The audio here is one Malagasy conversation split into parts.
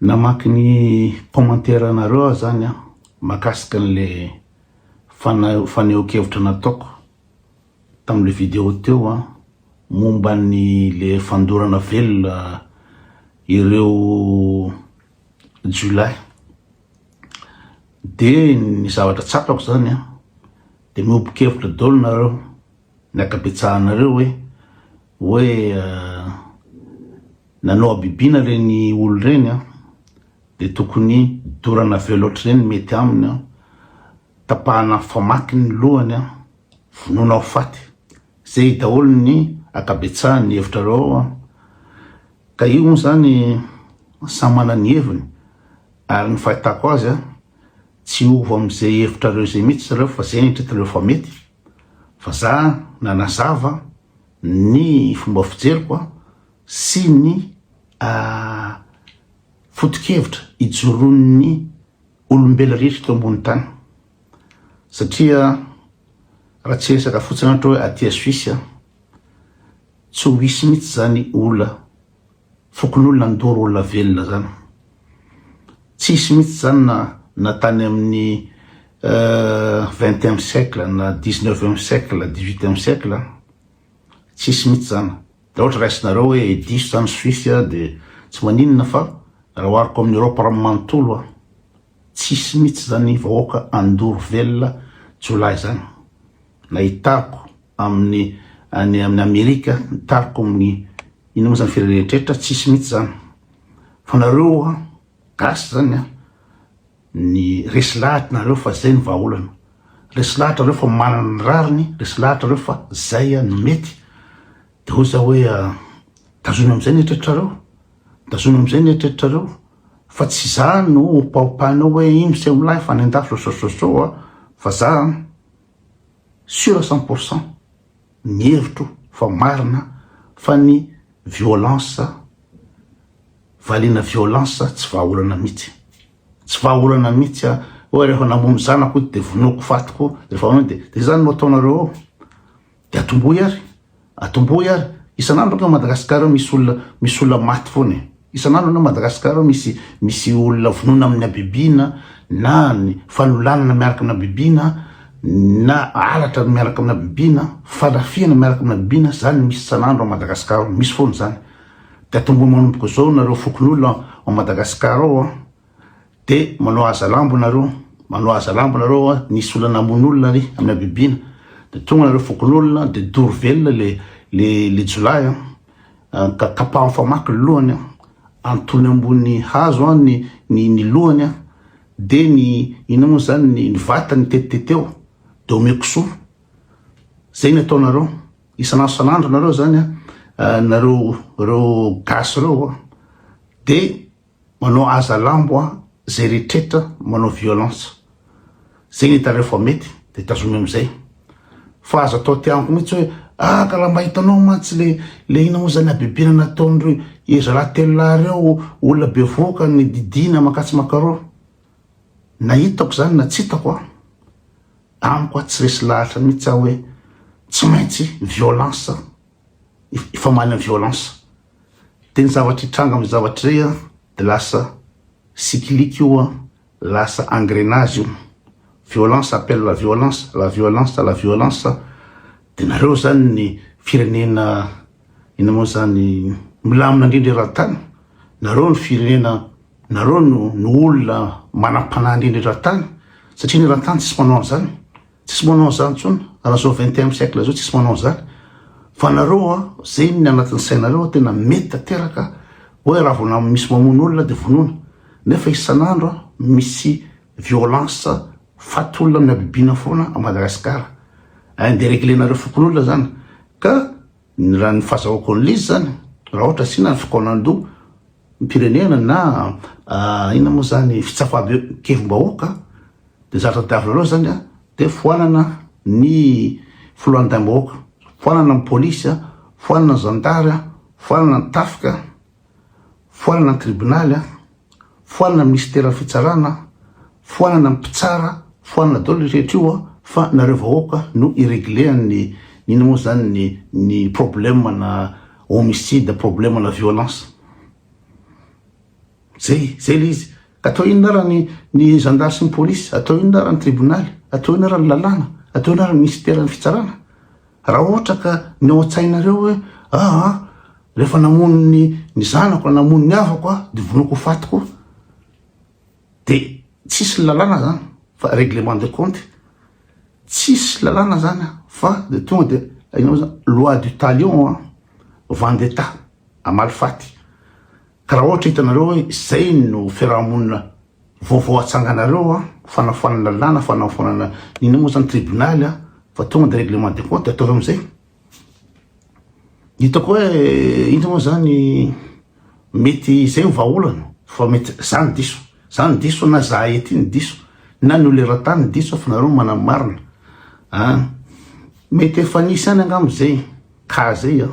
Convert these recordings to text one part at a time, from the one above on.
namaky ny commentaire nareo zany makasika an'le faneho-kevitra nataoko tam'le vidéo teo momba ny le fandorana velona ireo Jolay. De ny zavatra tsapako zany de miobo-kevitra daholo nareo ny akabetsahanareo hoe nanao abibina reny olo reny de tokony dorana velo ohatry reny mety aminy tapahana famaky ny lohany vonona ao faty. Zay daholo ny akabetsahany hevitra reo ka io zany samy mana ny heviny ary ny fahitako azy tsy ovo am'izay hevitra reo zay mihitsy zareo fa zay nitretireo fa mety fa za nanazava ny fomba fijeriko sy ny foto-kevitra ijoron'ny olombelo rehetra teo ambony tany satria raha tsy resaka fotsiny ohatra hoe aty Suisse tsy ho hisy mihitsy zany olona fokon'olona andoro olona velona zany, tsy hisy mihitsy zany na tany amin'ny 20e siècle na 19e siècle 18e siècle tsy hisy mihitsy zany. Da ohatra raisinareo hoe diso zany Suisse de tsy maninona fa raha ohariko amin'ny Europe ranomanitolo tsy hisy mihitsy zany vahoaka andoro velona Jolay zany. Nahitako amin'ny Amerika, nitariko amin'ny ino zany firenetretra tsy hisy mihitsy zany. Fa nareo gasy zany ny resy lahatra nareo fa zay ny vahaolana, resy lahatra reo fa manana ny rariny, resy lahatra reo fa zay no mety. De hoy za hoe tazony am'izay ny eritreretrareo, tazony am'izay ny eritreretrareo fa tsy za no paopanao hoe ino se milay fa nendafo sososo fa za sur 100% ny hevitro fa marina fa ny violence valina violence tsy vahaolana mihitsy, tsy vahaolana mihitsy hoe rehefa namono zanako de vonoko fatiko rehefa de zany no ataonareo de atomboy ary isan'andro ka Madagasikara misy olona maty foana, isan'andro na Madagasikara misy olona vonona amin'ny abibina na ny fanolanana miaraka amin'ny abibina na alatra miaraka amin'ny abibina, falafiana miaraka amin'ny abibina, zany misy isan'andro a Madagasikara misy foana zany. De atomboy manomboka zao nareo fokon'olona a Madagasikara ao de manao azalambo nareo nisy olona namono olona ry amin'ny abibina de tonga nareo fokon'olona de doro velona le Jolay ka kapaho famaky ny lohany antony ambony hazo ny lohany de ny ino moa zany ny vatany tetiteteo de omeko soa. Zay ny ataonareo isan'andro nareo zany nareo gasy reo de manao azalambo zay rehetrretra manao violence. Zay ny hitareo fa mety de tazomy am'izay fa azo atao tianko mihitsy hoe ka raha mba hitanao matsy le ina moa zany abibina nataon'reo ezalahy telolahy reo olona be voaka ny didina makatsy makareo na hitako zany na tsy hitako amiko tsy resy lahatra mihitsy hoe tsy maintsy violence ifamaly amin'ny violence. De ny zavatra hitranga amin'ny zavatra rey de lasa cyclique io lasa engrenage io, violence appelle la violence, la violence la violence. De nareo zany ny firenena ina moa zany milamina indrindra eran-tany, nareo ny firenena, nareo no olona manam-panahy indrindra eran-tany satria ny eran-tany tsisy manao an'izany, tsisy manao an'izany tsony raha zao 20e siècle zao tsisy manao an'izany. Fa nareo zay ny anatin'ny sainareo tena mety tanteraka hoe raha vao misy mamono olona de vonona, nefa isan'andro misy violence faty olona amin'ny abibina foana a Madagasikara. De reglenareo fokon'olona zany ka raha ny fahazahoako an'izy zany raha ohatra sina ny fikaonandoha mpirenena na ina moa zany fitsafam-kevim-bahoaka de zatra tadiavinareo zany de foanana ny filohan-daim-bahoaka, foanana ny polisy, foanana ny zandary, foanana ny tafika, foanana ny tribonaly, foanana ny ministera fitsarana, foanana ny mpitsara, foanana daholo rehetra io fa nareo vahoaka no iregleany ino moa zany ny problème na homicide, problème na violence. zay le izy ka atao inona raha ny gendarme sy ny polisy, atao inona raha ny tribonaly, atao inona raha ny lalàna, atao inona raha ny ministère ny fitsarana. Raha ohatra ka ny ao an-tsainareo hoe rehefa namono ny zanako namono ny havako de vonoko fatiko, de tsisy lalàna zany fa règlement de compte, tsisy lalàna zany fa de tonga de ino zany loi du talion vendetta amalifaty. Ka raha ohatra hitanareo hoe zay no fiarahamonina vaovao atsanganareo fanafanana lalàna, fanafanana ino moa zany tribonaly fa tonga de règlement de compte atao am'izay. Hitako hoe ino moa zany mety zay ho vahaolana fa mety zany diso na za ety ny diso na ny oleran-tany ny diso fa nareo manamarina mety efa nisy any angambozay ka zay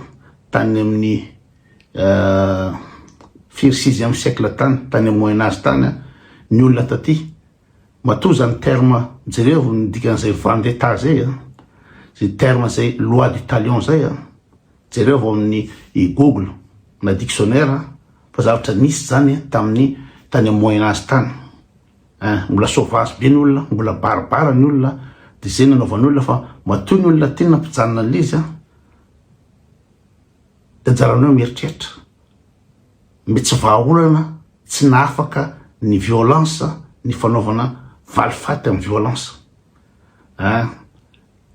tany amin'ny 6e siècle tany Moyen Âge tany ny olona taty matoa zany terme jereo ny dikan'izay vendetta zay zay terme zay loi du talion zay jereo vao amin'ny Google na dictionnaire fa zavatra nisy zany tamin'ny tany Moyen Âge tany mbola sauvage be ny olona, mbola barabara ny olona, de zay nanaovan'olona fa matoa ny olona tena mpijanona an'izy de anjaranao mieritreritra mety tsy vahaolana tsy nafaka ny violence ny fanaovana valifaty amin'ny violence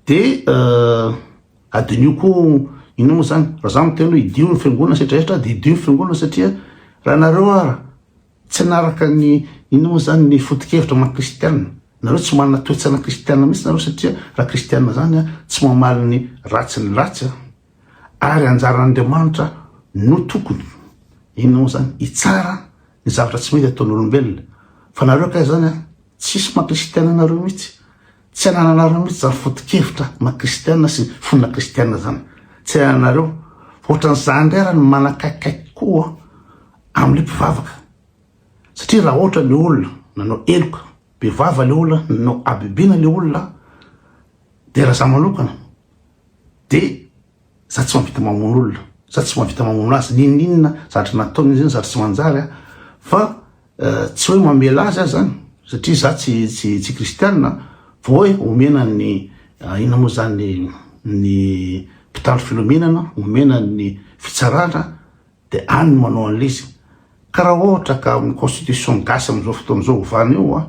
de adinio koa ino moa zany raha zany miteny hoe idio ny fiangonana setrasetra de idio ny fiangonana satria raha nareo tsy naraka ny ino moa zany ny foto-kevitra ma kristianina, nareo tsy manana toetsana kristianina mihitsy nareo satria raha kristianina zany tsy mamaly ny ratsy ny ratsy ary anjaran'Andriamanitra no tokony ino moa zany itsara ny zavatra tsy mety ataon'olombelona. Fa nareo ka zany tsisy makristianina nareo mihitsy, tsy anananareo mihitsy zany foto-kevitra makristianina sy fonina kristianina zany, tsy ananareo ohatran'izany ndray raha ny manakaiky koa amin'le mpivavaka. Satria raha ohatra ny olona nanao eloka bevava le olona, nanao abibina le olona, de raha za manokana de za tsy mavita mamono olona, za tsy mavita mamono azy ninninna zavatra nataony zany zavatra tsy manjary fa tsy hoe mamela azy zany satria za tsy kristianina fa hoe omena ny ina moa zany ny mpitandro filomenana, omena ny fitsarana de any manao an'le izy. Ka raha ohatra ka amin'ny constitution gasy am'izao fotoan'izao ovana io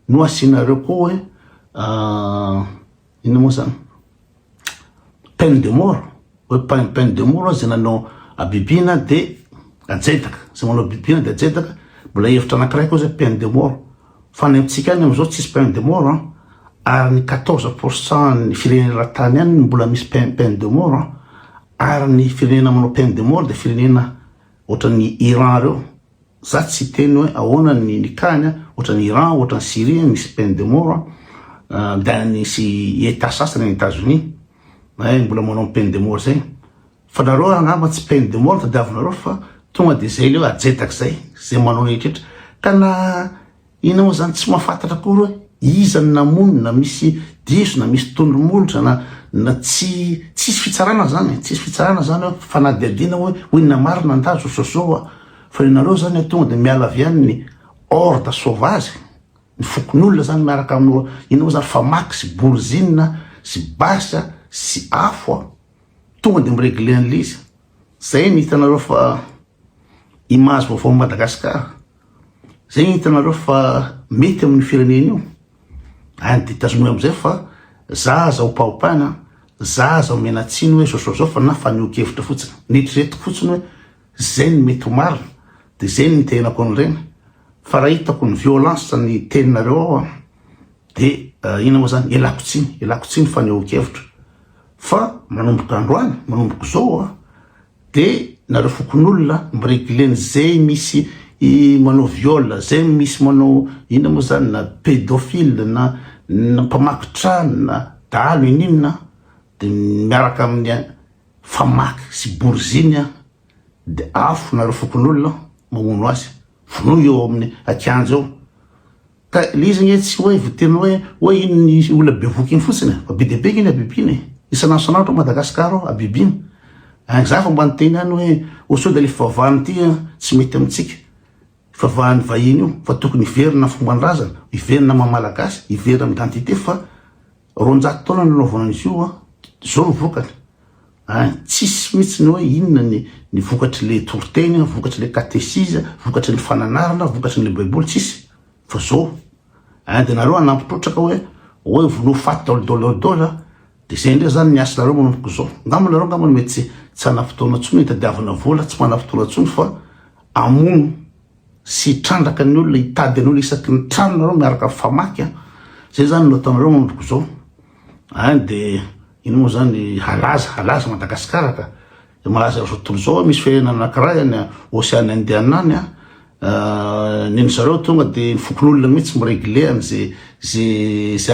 no asianareo koa hoe ino moa zany peine de mort, hoe peine de mort zay nanao abibina de ajetaka, zay manao abibina de ajetaka, mbola hevitra anankiray koa zay peine de mort. Fa ny amitsika any am'izao tsisy peine de mort ary ny 14% ny firenena ratany any mbola misy peine de mort ary ny firenena manao peine de mort de firenena ohatran'ny Iran reo. Za tsy teny hoe ahoana ny kany ohatran'ny Iran, ohatran'ny Syrie misy peine de mort da nisy État sasany ny États-Unis mbola manao peine de mort zay. Fa nareo angamba tsy peine de mort tadiavinareo fa tonga de zay leo ajetaka zay manao rehetrrehetra. Ka na ina moa zany tsy mahafantatra koa hoe iza ny namono na misy diso na misy tondromolotra na tsisy fitsarana zany, tsisy fitsarana zany hoe fanadihadina hoe inona marina andazo sosoa fa nareo zany tonga de miala avy any ny ordre sauvage, ny fokon'olona zany miaraka amin'ny ino moa zany famaky sy bourzinina sy basa sy afo tonga de miregle an'le izy. Zay ny hitanareo fa image vaovao Madagasikara, zay ny hitanareo fa mety amin'ny firenena io de tazomina am'izay fa zaza ho paopana, zaza ho menatsiny hoe zao fa na fa nio-kevitra fotsiny netretiko fotsiny hoe zay ny mety ho marina de zay ny tenako an'ireny. Fa raha hitako ny violence ny teninareo ao de ina moa zany elako tsiny fa nio-kevitra fa manomboka androany manomboka zao de nareo fokon'olona miregleny zay misy manao viol, zay misy manao ina moa zany na pédophile na mpamaky trano na dalo ininona de miaraka amin'ny famaky sy bourgine de afo nareo fokon'olona mamono azy vono eo amin'ny akianjo eo. Ka le izy nye tsy hoe vitena hoe ino ny olona bevoky iny fotsiny fa be de be iny abibina isanandro sanandro Madagasikara abibina za fa mba niteny any hoe sao de le fivavahany ty tsy mety amitsika fivavahany vahiny io fa tokony iverina fomban-drazana, iverina mamalagasy, iverina amin'ny identité fa 200 taona nanaovana an'izy io zao ny vokany. Tsisy mihitsy ny hoe inona ny vokatry le torteny, vokatry le catéchisme, vokatry ny fananarana, vokatry ny le baiboly, tsisy fa zao. De nareo anampitrotraka hoe vono faty doladola de zay ndray zany ny asa nareo manomboka zao. Ngamba nareo ngamba mety tsy anafotoana tsony hitadiavana vola, tsy manafotoana tsony fa amono sy trandraka ny olona, hitady ny olona isaky ny trano nareo miaraka famaky. Zay zany no ataonareo manomboka zao. De ino moa zany halaza Madagasikara ka malaza zao tontolo zao misy firenena anankiray any Océan Indien any neny zareo tonga de ny fokon'olona mihitsy miregle an'zay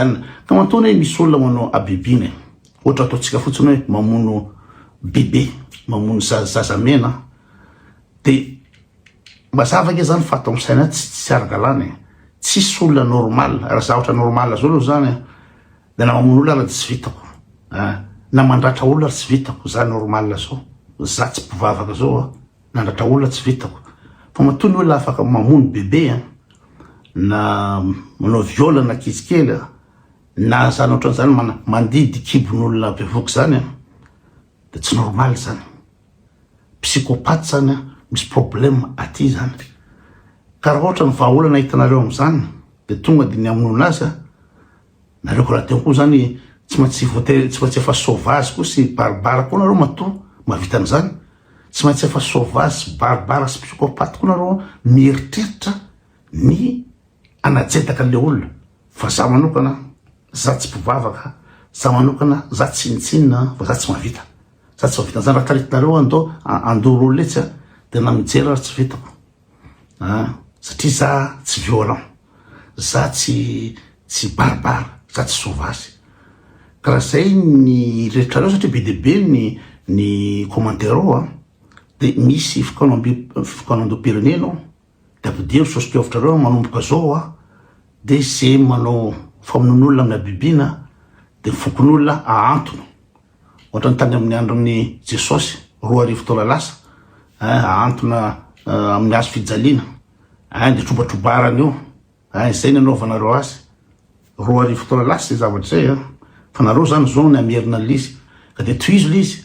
any ka mantony hoe misy olona manao abibiny ohatra ataontsika fotsiny hoe mamono bebe, mamono zazamena de mazava ke zany fa atao am'saina tsy ara-galana tsisy olona normal raha zavatra normal zao aloha zany de na mamono olona raha tsy vitako na mandratra olona tsy vitako za normal zao, za tsy mpivavaka zao nandratra olona tsy vitako fa matony olona afaka mamono bebe na manao viole na kizikely na zany ohatran'izany mandidy kibon'olona bevoky zany de tsy normal zany, psychopathe zany misy problème aty zany. Ka raha ohatra ny vahaolana hitanareo am'zany de tonga de ny amono azy nareo koa raha teo koa zany tsy maintsy efa sauvage koa sy barbare koa nareo matoa mahavita an'izany, tsy maintsy efa sauvage sy barbare sy psychopathe koa nareo mieritreritra ny anajetaka le olona fa za manokana za tsy mpivavaka, za manokana za tsinitsinina fa za tsy mahavita zany raha taritinareo andoro olo letsy de na mijery raha tsy vitako satria za tsy violent, za tsy barbare, za tsy sauvage. Karaha zay ny rehetrareo satria be deaibe ny commentaire de misy fikanam-pirenena de ampidiro sosokevitra manomboka zao de zay manao famonoan'olona amin'ny abibina de fokon'olona ahantona ohatra ny tany amin'ny andron'ny Jesosy 2 taona lasa ahantona amin'ny hazo fijaliana de trobatrobarana io zay ny anaovanareo azy 2 taona lasa zay zavatra zay fa nareo zany zao ny amerina l'izy ka de toizo l'izy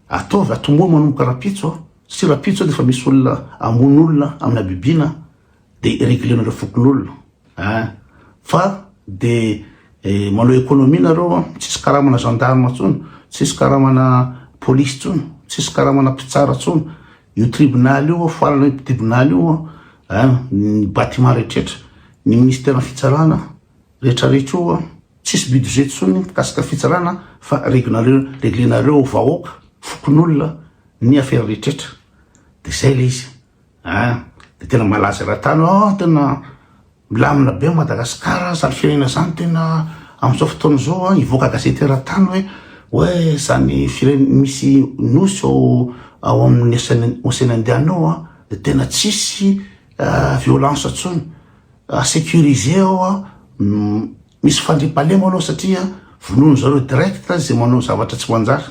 ataovy atomoa manomboka rapitso satria rapitso de fa misy olona amono olona amin'ny abibina de réglenareo fokon'olona fa de manao économie nareo tsisy karamana gendarme tsony, tsisy karamana police tsony, tsisy karamana mpitsara tsony, io tribunal io foalana io tribunal io ny bâtiment rehetraretra ny ministère fitsarana rehetrarehetra io tsisy budget tsony mikasika fitsarana fa réglenareo vahoaka fokon'olona ny affaire rehetraretra de zay le izy de tena malaza raha tany tena milamina be Madagasikara zany firenena zany tena am'izao fotoana zao ivoaka gazety ra-tany hoe zany misy nosy ao amin'ny Océan Indien ao de tena tsisy violence tsony sécurisé ao misy fandriam-palema anao satria vonono zareo direct zay manao zavatra tsy manjary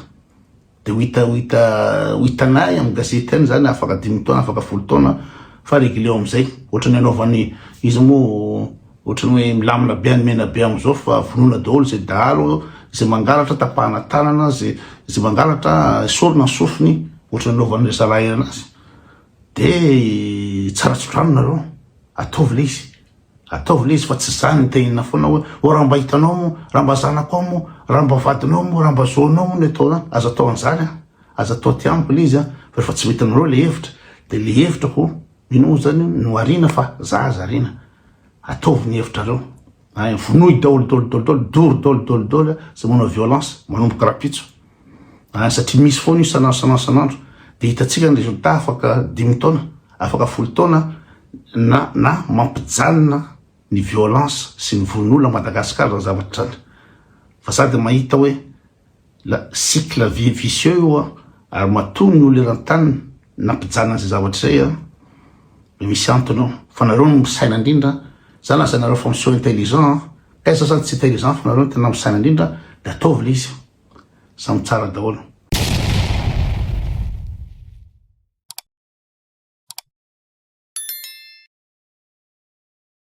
de hitanay amin'ny gazety any zany afaka 10 taona afaka 10 taona fa réglé am'izay ohatrany anaovany izy moa ohatrany hoe milamina be any mena be am'izao fa vonona daholo zay dahalo zay mangalatra tapahana tanana zay mangalatra sorona sofiny ohatrany anaovany zalahy anazy de tsara tsotrano nareo ataovy le izy fa tsy zany ny tenina foana hoe raha mba hitanao mo, raha mba zanako mo, raha mba vadinao mo, raha mba zonao mo ny atao azo atao an'izany azo atao tiamiko le izy fa rehefa tsy vitanareo le hevitra de le hevitrako ino zany no arina fa za aza arina ataovy ny hevitrareo vonoy daholo doro zay manao violence manomboka rapitso satria misy foana io sanandro de hitatsika ny résultat afaka 10 taona afaka 10 taona na mampijanona ny violence sy ny vonon'olona Madagasikara zavatra zany fa sady mahita hoe la cycle vicieux io ary matoa ny olo eran-tany nampijanona zay zavatra zay misy antony fa nareo misaina indrindra zany asa nareo fa monsieur intelligent kaisa zany tsy intelligent fa nareo tena misaina indrindra de ataovy le izy samy tsara daholo.